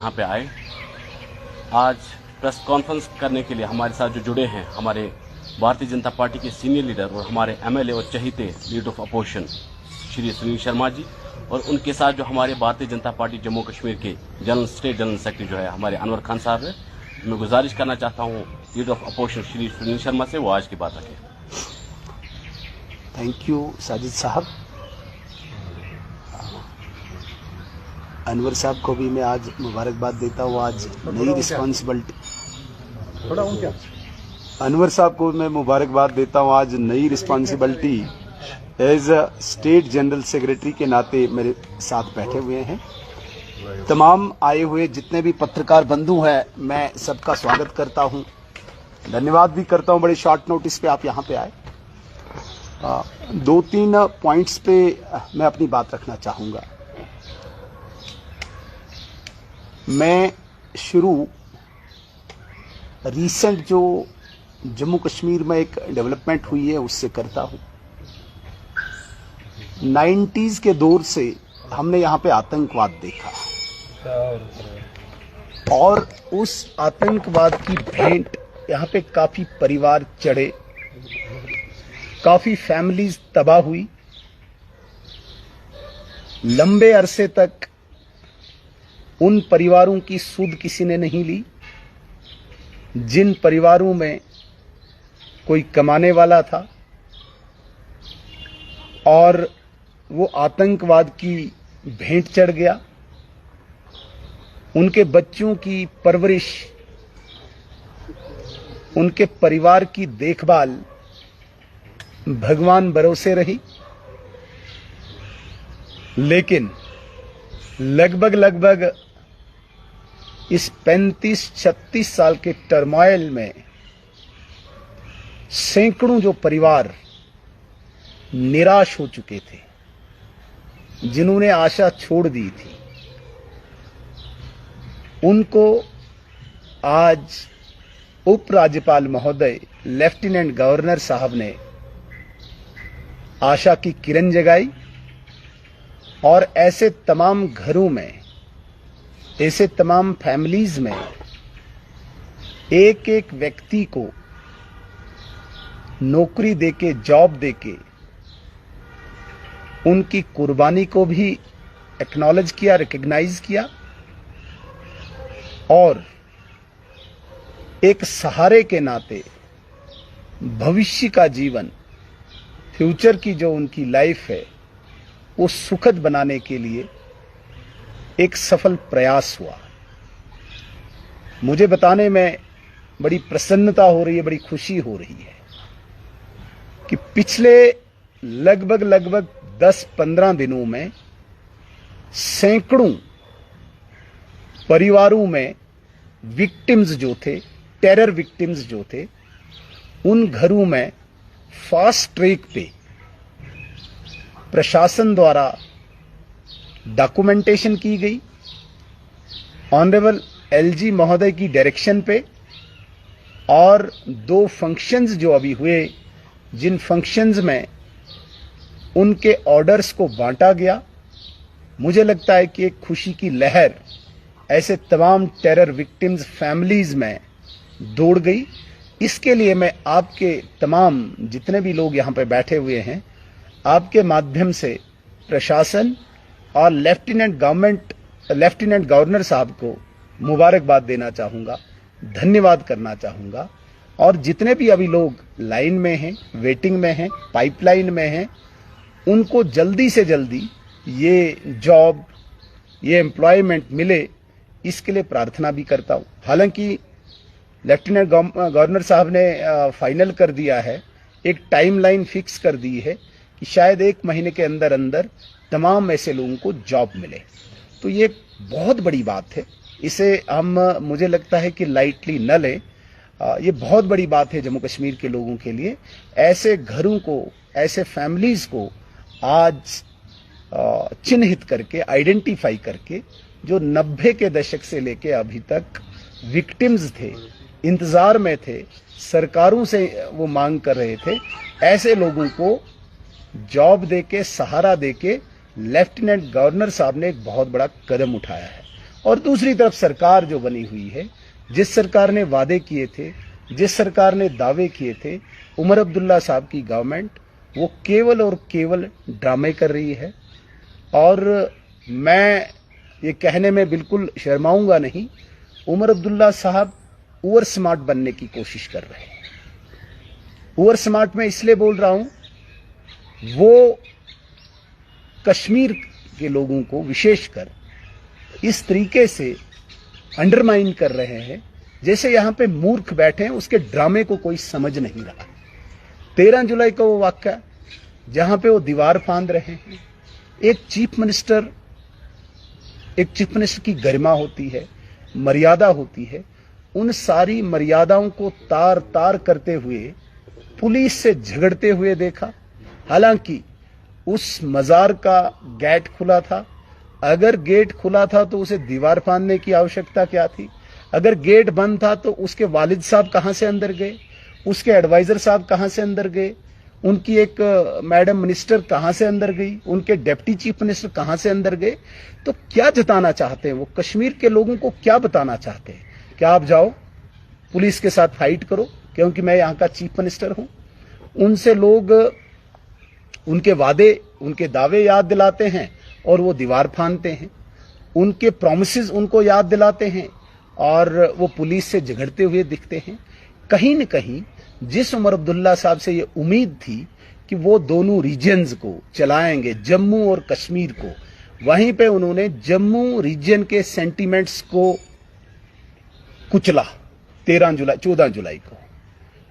यहाँ पे आए। आज प्रेस कॉन्फ्रेंस करने के लिए हमारे साथ जो जुड़े हैं हमारे भारतीय जनता पार्टी के सीनियर लीडर और हमारे एमएलए और चहीते leader of opposition Shri Sunil Sharma ji, और उनके साथ जो हमारे भारतीय जनता पार्टी जम्मू कश्मीर के स्टेट जनरल सेक्रेटरी जो है हमारे अनवर खान साहब है। मैं गुजारिश करना चाहता हूँ leader of opposition Shri Sunil Sharma से वो आज की बात रखें। थैंक यू साजिद साहब। अनवर साहब को भी मैं आज मुबारकबाद देता हूँ। आज नई रिस्पॉन्सिबिलिटी अनवर साहब को मैं मुबारकबाद देता हूँ। आज नई responsibility as a state general secretary के नाते मेरे साथ बैठे हुए हैं। तमाम आए हुए जितने भी पत्रकार बंधु हैं, मैं सबका स्वागत करता हूं, धन्यवाद भी करता हूं। बड़े शॉर्ट नोटिस पे आप यहां पे आए। 2-3 पॉइंट्स पे मैं अपनी बात रखना चाहूंगा। मैं शुरू रिसेंट जो जम्मू कश्मीर में एक डेवलपमेंट हुई है उससे करता हूं। 90s के दौर से हमने यहाँ पे आतंकवाद देखा और उस आतंकवाद की भेंट यहाँ पे काफी परिवार चढ़े, काफी फैमिलीज तबाह हुई। लंबे अरसे तक उन परिवारों की सुध किसी ने नहीं ली जिन परिवारों में कोई कमाने वाला था, और वो आतंकवाद की भेंट चढ़ गया। उनके बच्चों की परवरिश, उनके परिवार की देखभाल भगवान भरोसे रही। लेकिन लगभग इस 35-36 साल के टर्मोइल में सैकड़ों जो परिवार निराश हो चुके थे, जिन्होंने आशा छोड़ दी थी, उनको आज उपराज्यपाल महोदय लेफ्टिनेंट गवर्नर साहब ने आशा की किरण जगाई और ऐसे तमाम घरों में, ऐसे तमाम फैमिलीज में एक एक व्यक्ति को नौकरी देके, जॉब देके उनकी कुर्बानी को भी एक्नॉलेज किया, रिकॉग्नाइज किया और एक सहारे के नाते भविष्य का जीवन, फ्यूचर की जो उनकी लाइफ है वो सुखद बनाने के लिए एक सफल प्रयास हुआ। मुझे बताने में बड़ी प्रसन्नता हो रही है, बड़ी खुशी हो रही है कि पिछले लगभग 10-15 दिनों में सैकड़ों परिवारों में विक्टिम्स जो थे, टेरर विक्टिम्स जो थे, उन घरों में फास्ट ट्रैक पे प्रशासन द्वारा डॉक्यूमेंटेशन की गई। ऑनरेबल एलजी महोदय की डायरेक्शन पे, और 2 फंक्शंस जो अभी हुए, जिन फंक्शंस में उनके ऑर्डर्स को बांटा गया, मुझे लगता है कि एक खुशी की लहर ऐसे तमाम टेरर विक्टिम्स फैमिलीज में दौड़ गई। इसके लिए मैं आपके तमाम जितने भी लोग यहाँ पे बैठे हुए हैं, आपके माध्यम से प्रशासन और लेफ्टिनेंट गवर्नर साहब को मुबारकबाद देना चाहूँगा, धन्यवाद करना चाहूँगा। और जितने भी अभी लोग लाइन में हैं, वेटिंग में हैं, पाइपलाइन में हैं, उनको जल्दी से जल्दी ये जॉब, ये एम्प्लॉयमेंट मिले, इसके लिए प्रार्थना भी करता हूँ। हालांकि लेफ्टिनेंट गवर्नर साहब ने फाइनल कर दिया है, एक टाइमलाइन फिक्स कर दी है कि शायद 1 महीने के अंदर अंदर तमाम ऐसे लोगों को जॉब मिले। तो ये बहुत बड़ी बात है, इसे हम, मुझे लगता है कि लाइटली न लें। ये बहुत बड़ी बात है जम्मू कश्मीर के लोगों के लिए। ऐसे घरों को, ऐसे फैमिलीज को आज चिन्हित करके, आइडेंटिफाई करके, जो 90 के दशक से लेके अभी तक विक्टिम्स थे, इंतजार में थे, सरकारों से वो मांग कर रहे थे, ऐसे लोगों को जॉब देके, सहारा देके लेफ्टिनेंट गवर्नर साहब ने एक बहुत बड़ा कदम उठाया है। और दूसरी तरफ सरकार जो बनी हुई है, जिस सरकार ने वादे किए थे, जिस सरकार ने दावे किए थे, उमर अब्दुल्ला साहब की गवर्नमेंट वो केवल और केवल ड्रामे कर रही है। और मैं ये कहने में बिल्कुल शर्माऊंगा नहीं, उमर अब्दुल्ला साहब ओवर स्मार्ट बनने की कोशिश कर रहे हैं। ओवर स्मार्ट में इसलिए बोल रहा हूं, वो कश्मीर के लोगों को विशेषकर इस तरीके से अंडरमाइन कर रहे हैं जैसे यहां पे मूर्ख बैठे हैं, उसके ड्रामे को कोई समझ नहीं रहा। 13 जुलाई का वो वाकया जहां पे वो दीवार फांद रहे हैं। एक चीफ मिनिस्टर की गरिमा होती है, मर्यादा होती है। उन सारी मर्यादाओं को तार तार करते हुए पुलिस से झगड़ते हुए देखा। हालांकि उस मजार का गेट खुला था। अगर गेट खुला था तो उसे दीवार फांदने की आवश्यकता क्या थी? अगर गेट बंद था तो उसके वालिद साहब कहां से अंदर गए? उसके एडवाइजर साहब कहां से अंदर गए? उनकी एक मैडम मिनिस्टर कहां से अंदर गई? उनके डिप्टी चीफ मिनिस्टर कहां से अंदर गए? तो क्या जताना चाहते हैं वो? कश्मीर के लोगों को क्या बताना चाहते हैं? क्या आप जाओ पुलिस के साथ फाइट करो क्योंकि मैं यहां का चीफ मिनिस्टर हूं? उनसे लोग उनके वादे, उनके दावे याद दिलाते हैं और वो दीवार फांदते हैं। उनके प्रॉमिसेस उनको याद दिलाते हैं और वो पुलिस से झगड़ते हुए दिखते हैं। कहीं न कहीं जिस उमर अब्दुल्ला साहब से ये उम्मीद थी कि वो दोनों रीजन्स को चलाएंगे, जम्मू और कश्मीर को, वहीं पे उन्होंने जम्मू रीजन के सेंटीमेंट्स को कुचला 14 जुलाई को।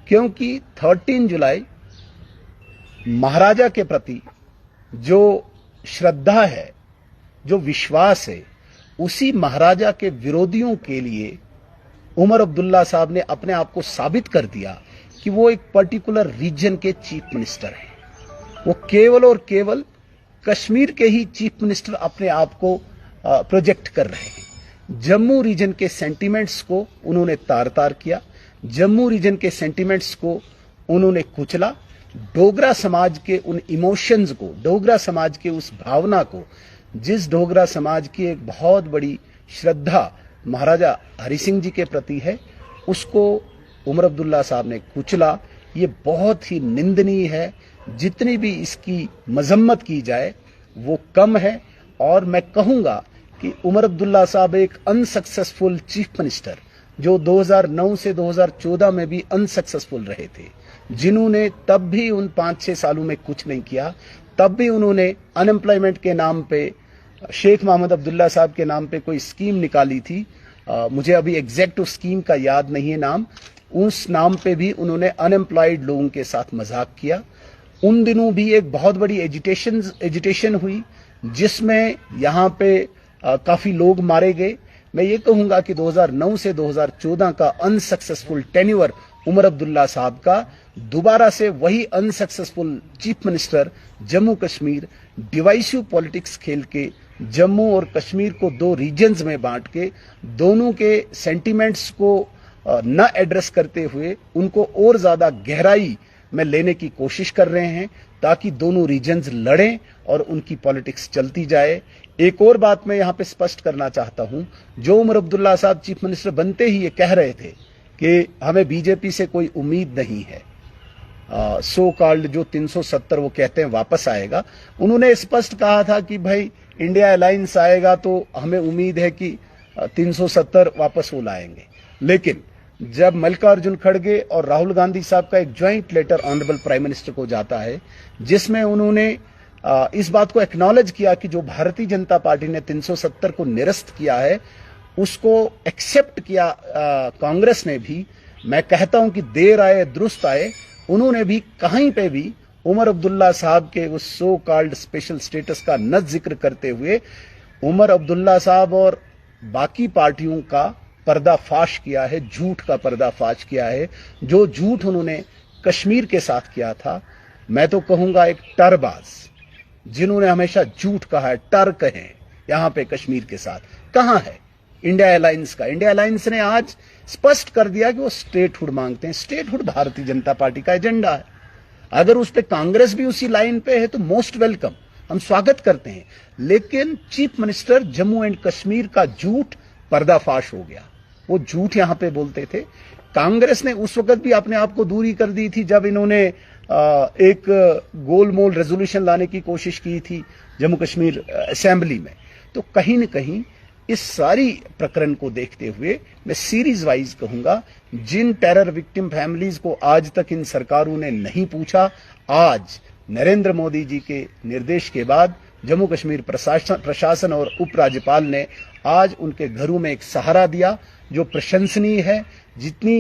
क्योंकि 13 जुलाई महाराजा के प्रति जो श्रद्धा है, जो विश्वास है, उसी महाराजा के विरोधियों के लिए उमर अब्दुल्ला साहब ने अपने आप को साबित कर दिया कि वो एक पर्टिकुलर रीजन के चीफ मिनिस्टर हैं। वो केवल और केवल कश्मीर के ही चीफ मिनिस्टर अपने आप को प्रोजेक्ट कर रहे हैं। जम्मू रीजन के सेंटीमेंट्स को उन्होंने तार तार किया। जम्मू रीजन के सेंटीमेंट्स को उन्होंने कुचला। डोगरा समाज के उन इमोशंस को, डोगरा समाज के उस भावना को, जिस डोगरा समाज की एक बहुत बड़ी श्रद्धा महाराजा हरि सिंह जी के प्रति है, उसको उमर अब्दुल्ला साहब ने कुचला। ये बहुत ही निंदनीय है। जितनी भी इसकी मजम्मत की जाए वो कम है। और मैं कहूंगा कि उमर अब्दुल्ला साहब एक अनसक्सेसफुल चीफ मिनिस्टर, जो 2009 से 2014 में भी अनसक्सेसफुल रहे थे, जिन्होंने तब भी उन 5-6 सालों में कुछ नहीं किया। तब भी उन्होंने अनएम्प्लॉयमेंट के नाम पे, शेख मोहम्मद अब्दुल्ला साहब के नाम पे कोई स्कीम निकाली थी। मुझे अभी एग्जैक्ट उस स्कीम का याद नहीं है नाम। उस नाम पे भी उन्होंने अनएम्प्लॉयड लोगों के साथ मजाक किया। उन दिनों भी एक बहुत बड़ी एजिटेशन हुई जिसमें यहाँ पे काफी लोग मारे गए। मैं ये कहूंगा कि 2009 से 2014 का अनसक्सेसफुल टेन्योर उमर अब्दुल्ला साहब का दोबारा से वही unsuccessful chief minister Jammu Kashmir divisive politics खेल के जम्मू और कश्मीर को 2 रीजन्स में बांट के दोनों के सेंटीमेंट्स को न एड्रेस करते हुए उनको और ज्यादा गहराई में लेने की कोशिश कर रहे हैं ताकि दोनों रीजन्स लड़ें और उनकी पॉलिटिक्स चलती जाए। एक और बात मैं यहां पे स्पष्ट करना चाहता हूं, जो उमर अब्दुल्ला साहब चीफ मिनिस्टर बनते ही ये कह रहे थे कि हमें बीजेपी से कोई उम्मीद नहीं है, सो कॉल्ड जो 370 वो कहते हैं वापस आएगा। उन्होंने स्पष्ट कहा था कि भाई इंडिया अलायंस आएगा तो हमें उम्मीद है कि 370 वापस वो लाएंगे। लेकिन जब मल्लिकार्जुन खड़गे और राहुल गांधी साहब का एक joint letter honourable prime minister को जाता है जिसमें उन्होंने इस बात को एक्नॉलेज किया कि जो भारतीय जनता पार्टी ने 370 को निरस्त किया है उसको एक्सेप्ट किया कांग्रेस ने भी। मैं कहता हूं कि देर आए दुरुस्त आए। उन्होंने भी कहीं पे भी उमर अब्दुल्ला साहब के उस सो कॉल्ड स्पेशल स्टेटस का न जिक्र करते हुए उमर अब्दुल्ला साहब और बाकी पार्टियों का पर्दाफाश किया है, झूठ का पर्दाफाश किया है। जो झूठ उन्होंने कश्मीर के साथ किया था, मैं तो कहूंगा एक टरबाज, जिन्होंने हमेशा झूठ कहा है, टर कहे यहां पे कश्मीर के साथ। कहां है इंडिया अलायंस का? इंडिया अलायंस ने आज स्पष्ट कर दिया कि वो स्टेटहुड मांगते हैं। स्टेटहुड भारतीय जनता पार्टी का एजेंडा है। अगर उस पर कांग्रेस भी उसी लाइन पे है तो मोस्ट वेलकम, हम स्वागत करते हैं। लेकिन chief minister Jammu and Kashmir का झूठ पर्दाफाश हो गया। वो झूठ यहां पे बोलते थे। कांग्रेस ने उस वक्त भी अपने आप को दूरी कर दी थी जब इन्होंने एक गोलमोल रेजोल्यूशन लाने की कोशिश की थी जम्मू कश्मीर असेंबली में। तो कहीं न कहीं इस सारी प्रकरण को देखते हुए मैं सीरीज वाइज कहूंगा, जिन टेरर विक्टिम फैमिलीज को आज तक इन सरकारों ने नहीं पूछा, आज नरेंद्र मोदी जी के निर्देश के बाद जम्मू कश्मीर प्रशासन और उपराज्यपाल ने आज उनके घरों में एक सहारा दिया, जो प्रशंसनीय है। जितनी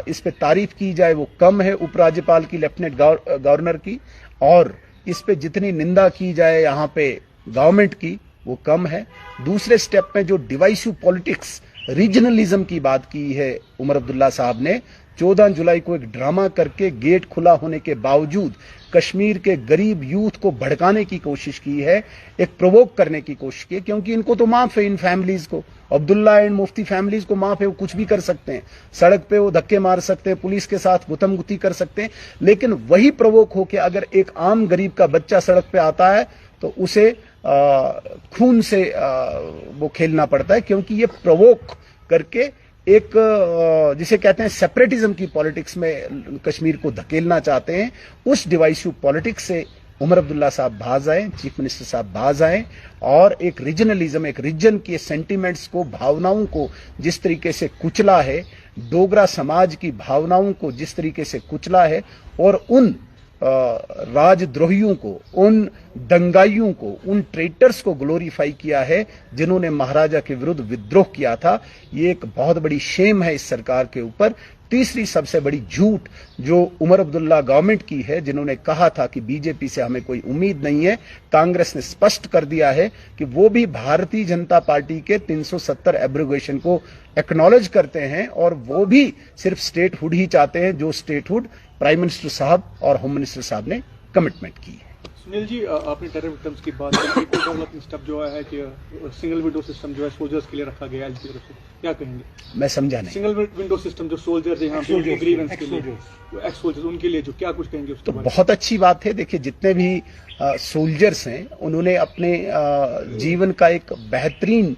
इस पे तारीफ की जाए वो कम है उपराज्यपाल की, लेफ्टिनेंट गवर्नर की, और इस पे जितनी निंदा की जाए यहां पे गवर्नमेंट की वो कम है। दूसरे स्टेप में जो डिवाइसिव पॉलिटिक्स, रीजनलिज्म की बात की है उमर अब्दुल्ला साहब ने, 14 जुलाई को एक ड्रामा करके गेट खुला होने के बावजूद कश्मीर के गरीब यूथ को भड़काने की कोशिश की है, एक प्रोवोक करने की कोशिश की है, क्योंकि इनको तो माफ है, इन फैमिलीज को, अब्दुल्ला एंड मुफ्ती फैमिलीज को माफ है, वो कुछ भी कर सकते हैं, सड़क पे वो धक्के मार सकते हैं, पुलिस के साथ गुत्थमगुत्थी कर सकते हैं, लेकिन वही प्रोवोक होकर अगर एक आम गरीब का बच्चा सड़क पे आता है तो उसे खून से वो खेलना पड़ता है, क्योंकि ये प्रोवोक करके एक जिसे कहते हैं सेपरेटिज्म की पॉलिटिक्स में कश्मीर को धकेलना चाहते हैं। उस डिवाइसिव पॉलिटिक्स से उमर अब्दुल्ला साहब बाज आए, चीफ मिनिस्टर साहब बाज आए, और एक रीजनलिज्म, एक रीजन के सेंटिमेंट्स को, भावनाओं को जिस तरीके से कुचला है, डोगरा समाज की भावनाओं को जिस तरीके से कुचला है, और उन राजद्रोहियों को, उन दंगाइयों को, उन ट्रेटर्स को ग्लोरीफाई किया है जिन्होंने महाराजा के विरुद्ध विद्रोह किया था। ये एक बहुत बड़ी शेम है इस सरकार के ऊपर। तीसरी सबसे बड़ी झूठ जो उमर अब्दुल्ला गवर्नमेंट की है, जिन्होंने कहा था कि बीजेपी से हमें कोई उम्मीद नहीं है, कांग्रेस ने स्पष्ट कर दिया है कि वो भी भारतीय जनता पार्टी के 370 एब्रोगेशन को एक्नॉलेज करते हैं, और वो भी सिर्फ स्टेटहुड ही चाहते हैं, जो स्टेटहुड प्राइम मिनिस्टर साहब और होम मिनिस्टर साहब ने कमिटमेंट की है। सुनील जी, आपने टेरर विक्टिम्स की बात की, एक डेवलपिंग स्टेप जो है कि सिंगल विंडो सिस्टम जो है सोल्जर्स के लिए रखा गया है, क्या कहेंगे? मैं समझा नहीं। सिंगल विंडो सिस्टम जो सोल्जर्स यहाँ पे ग्रीवेंस के लिए, एक्स सोल्जर्स, उनके लिए जो, क्या कुछ कहेंगे उसके बारे में? बहुत अच्छी बात है। देखिए, जितने भी सोल्जर्स हैं उन्होंने अपने जीवन का एक बेहतरीन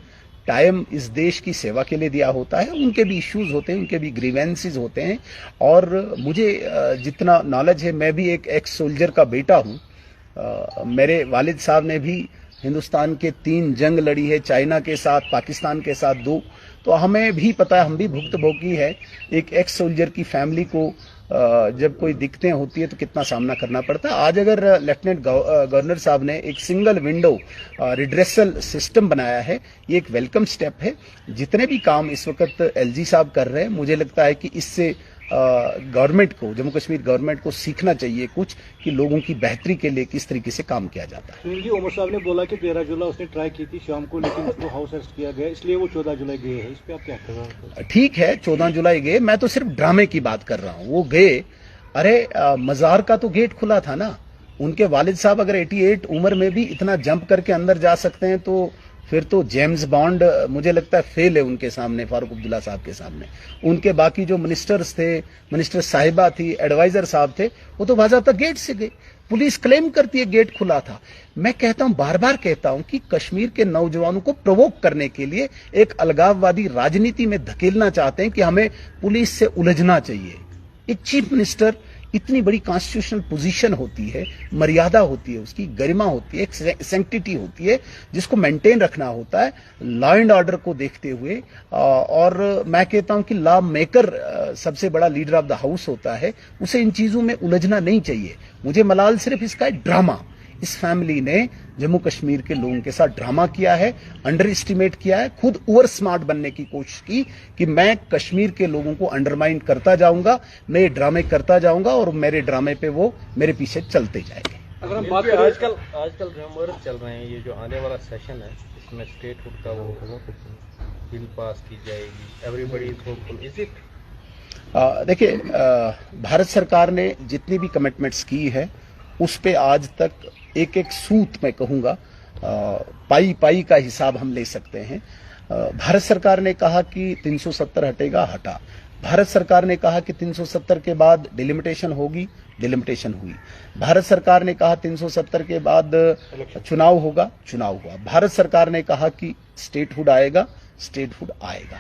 टाइम इस देश की सेवा के लिए दिया होता है। उनके भी इश्यूज होते हैं, उनके भी ग्रीवेंसेस होते हैं, और मुझे जितना नॉलेज है, मैं भी एक एक्स सोल्जर का बेटा हूं। मेरे वालिद साहब ने भी हिंदुस्तान के 3 जंग लड़ी है, चाइना के साथ, पाकिस्तान के साथ 2, तो हमें भी पता है, हम भी भुक्तभोगी है। एक एक्स सोल्जर की फैमिली को जब कोई दिक्कतें होती है तो कितना सामना करना पड़ता है। आज अगर लेफ्टिनेंट गवर्नर साहब ने एक सिंगल विंडो रिड्रेसल सिस्टम बनाया है, ये एक वेलकम स्टेप है। जितने भी काम इस वक्त एलजी साहब कर रहे हैं, मुझे लगता है कि इससे गवर्नमेंट को, जम्मू कश्मीर गवर्नमेंट को सीखना चाहिए कुछ, कि लोगों की बेहतरी के लिए किस तरीके से काम किया जाता है। सुनील जी, उमर साहब ने बोला कि 13 जुलाई उसने ट्राई की थी शाम को, लेकिन उसको हाउस अरेस्ट किया गया, इसलिए वो 14 जुलाई गए हैं। इस पे आप क्या कह रहे हैं? ठीक है, 14 जुलाई गए, मैं तो सिर्फ ड्रामे की बात कर रहा हूं। वो गए, अरे मजार का तो गेट खुला था ना। उनके वालिद साहब अगर 88 उम्र में भी इतना जंप करके अंदर जा सकते हैं, तो फिर तो जेम्स बॉन्ड मुझे लगता है फेल है उनके सामने, फारूक अब्दुल्ला साहब के सामने। उनके बाकी जो मिनिस्टर्स थे, मिनिस्टर साहिबा थी, एडवाइजर साहब थे, वो तो बाज़ाब्ता गेट से गए। पुलिस क्लेम करती है गेट खुला था। मैं कहता हूं, बार बार कहता हूं कि कश्मीर के नौजवानों को प्रोवोक करने के लिए एक अलगाववादी राजनीति में धकेलना चाहते हैं कि हमें पुलिस से उलझना चाहिए। एक चीफ मिनिस्टर, इतनी बड़ी कॉन्स्टिट्यूशनल पोजीशन होती है, मर्यादा होती है, उसकी गरिमा होती है, एक सैंक्टिटी होती है जिसको मेंटेन रखना होता है लॉ एंड ऑर्डर को देखते हुए। और मैं कहता हूं कि लॉ मेकर सबसे बड़ा लीडर ऑफ द हाउस होता है, उसे इन चीजों में उलझना नहीं चाहिए। मुझे मलाल सिर्फ इसका ड्रामा, इस फैमिली ने जम्मू कश्मीर के लोगों के साथ ड्रामा किया है, अंडर एस्टिमेट किया है, खुद ओवर स्मार्ट बनने की कोशिश की कि मैं कश्मीर के लोगों को अंडरमाइन करता जाऊंगा, मैं ये ड्रामे करता जाऊंगा और मेरे ड्रामे पे वो मेरे पीछे चलते जाएंगे। अगर हम बात करें, आजकल रूमर चल रहे हैं, ये जो आने वाला सेशन है इसमें स्टेटहुड का वो होगा, बिल पास की जाएगी, everybody is hopeful, is it? देखिए, भारत सरकार ने जितनी भी कमिटमेंट्स की है उस पे आज तक एक एक सूत मैं कहूंगा, पाई पाई का हिसाब हम ले सकते हैं। भारत सरकार ने कहा कि 370 हटेगा, हटा। भारत सरकार ने कहा कि 370 के बाद डिलिमिटेशन होगी, डिलिमिटेशन हुई। भारत सरकार ने कहा 370 के बाद चुनाव होगा, चुनाव हुआ। भारत सरकार ने कहा कि स्टेटहुड आएगा, स्टेटहुड आएगा।